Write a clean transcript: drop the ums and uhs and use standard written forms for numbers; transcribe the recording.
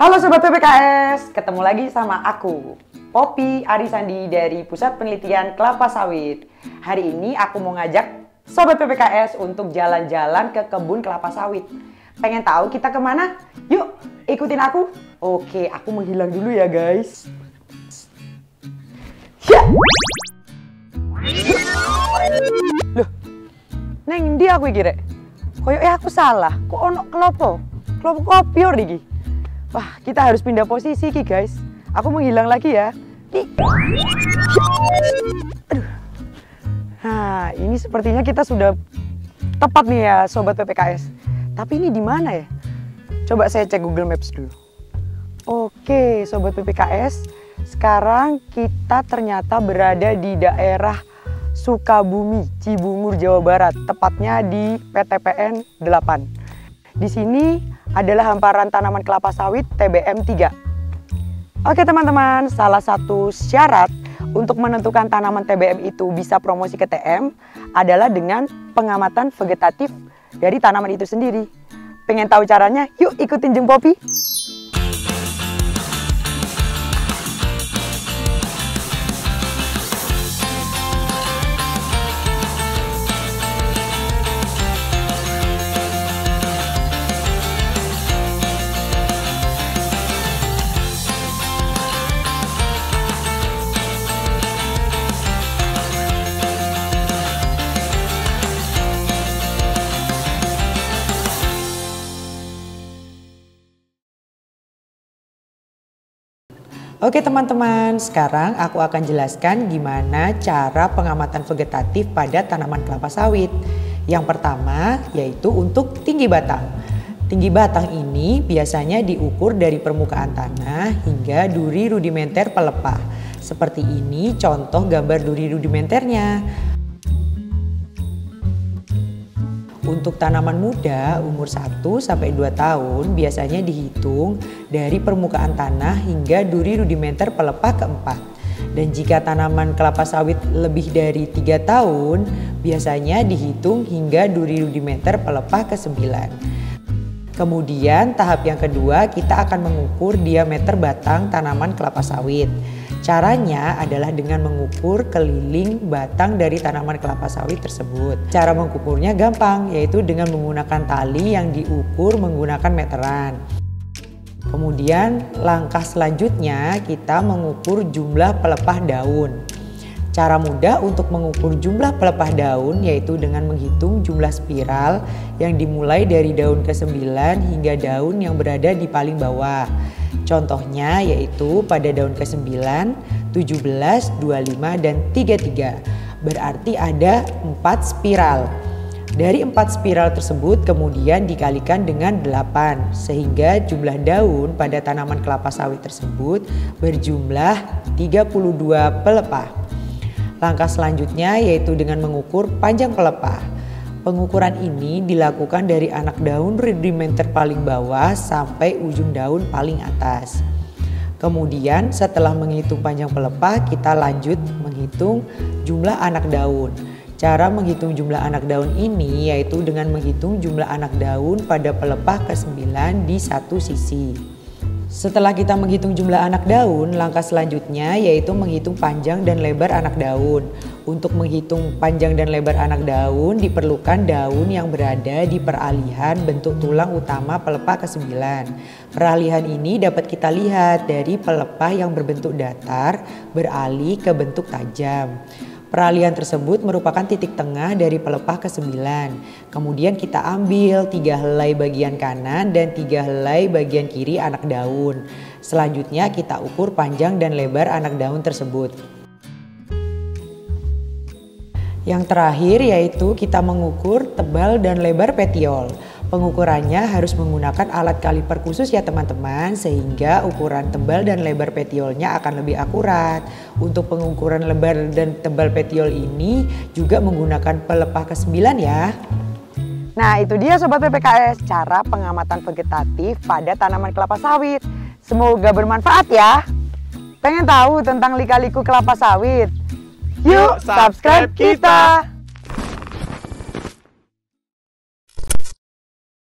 Halo Sobat PPKS, ketemu lagi sama aku, Poppy Arisandi dari Pusat Penelitian Kelapa Sawit. Hari ini aku mau ngajak Sobat PPKS untuk jalan-jalan ke kebun kelapa sawit. Pengen tahu kita kemana? Yuk, ikutin aku. Oke, aku menghilang dulu ya guys. Ya. Loh, neng ndi aku iki rek? Koyoknya aku salah, kok ono kelopo kopior iki. Wah, kita harus pindah posisi ki guys. Aku menghilang lagi ya. Aduh. Nah, ini sepertinya kita sudah tepat nih ya Sobat PPKS. Tapi ini di mana ya? Coba saya cek Google Maps dulu. Oke, Sobat PPKS. Sekarang kita ternyata berada di daerah Sukabumi, Cibungur, Jawa Barat. Tepatnya di PTPN 8. Di sini adalah hamparan tanaman kelapa sawit TBM 3. Oke teman-teman, salah satu syarat untuk menentukan tanaman TBM itu bisa promosi ke TM adalah dengan pengamatan vegetatif dari tanaman itu sendiri. Pengen tahu caranya? Yuk ikutin Jeng Poppy. Oke teman-teman, sekarang aku akan jelaskan gimana cara pengamatan vegetatif pada tanaman kelapa sawit. Yang pertama yaitu untuk tinggi batang. Tinggi batang ini biasanya diukur dari permukaan tanah hingga duri rudimenter pelepah. Seperti ini contoh gambar duri rudimenternya. Untuk tanaman muda umur 1-2 tahun biasanya dihitung dari permukaan tanah hingga duri rudimenter pelepah keempat. Dan jika tanaman kelapa sawit lebih dari 3 tahun biasanya dihitung hingga duri rudimenter pelepah ke-9. Kemudian tahap yang kedua kita akan mengukur diameter batang tanaman kelapa sawit. Caranya adalah dengan mengukur keliling batang dari tanaman kelapa sawit tersebut. Cara mengukurnya gampang, yaitu dengan menggunakan tali yang diukur menggunakan meteran. Kemudian langkah selanjutnya kita mengukur jumlah pelepah daun. Cara mudah untuk mengukur jumlah pelepah daun yaitu dengan menghitung jumlah spiral yang dimulai dari daun ke-9 hingga daun yang berada di paling bawah. Contohnya yaitu pada daun ke-9, 17, 25, dan 33. Berarti ada 4 spiral. Dari 4 spiral tersebut kemudian dikalikan dengan 8 sehingga jumlah daun pada tanaman kelapa sawit tersebut berjumlah 32 pelepah. Langkah selanjutnya yaitu dengan mengukur panjang pelepah. Pengukuran ini dilakukan dari anak daun rudimenter paling bawah sampai ujung daun paling atas. Kemudian setelah menghitung panjang pelepah kita lanjut menghitung jumlah anak daun. Cara menghitung jumlah anak daun ini yaitu dengan menghitung jumlah anak daun pada pelepah ke-9 di satu sisi. Setelah kita menghitung jumlah anak daun, langkah selanjutnya yaitu menghitung panjang dan lebar anak daun. Untuk menghitung panjang dan lebar anak daun diperlukan daun yang berada di peralihan bentuk tulang utama pelepah ke-9. Peralihan ini dapat kita lihat dari pelepah yang berbentuk datar beralih ke bentuk tajam. Peralihan tersebut merupakan titik tengah dari pelepah ke-9. Kemudian kita ambil 3 helai bagian kanan dan 3 helai bagian kiri anak daun. Selanjutnya kita ukur panjang dan lebar anak daun tersebut. Yang terakhir yaitu kita mengukur tebal dan lebar petiol. Pengukurannya harus menggunakan alat kaliper khusus ya teman-teman, sehingga ukuran tebal dan lebar petiolnya akan lebih akurat. Untuk pengukuran lebar dan tebal petiol ini juga menggunakan pelepah ke-9 ya. Nah itu dia Sobat PPKS, cara pengamatan vegetatif pada tanaman kelapa sawit. Semoga bermanfaat ya. Pengen tahu tentang lika-liku kelapa sawit? Yuk subscribe kita!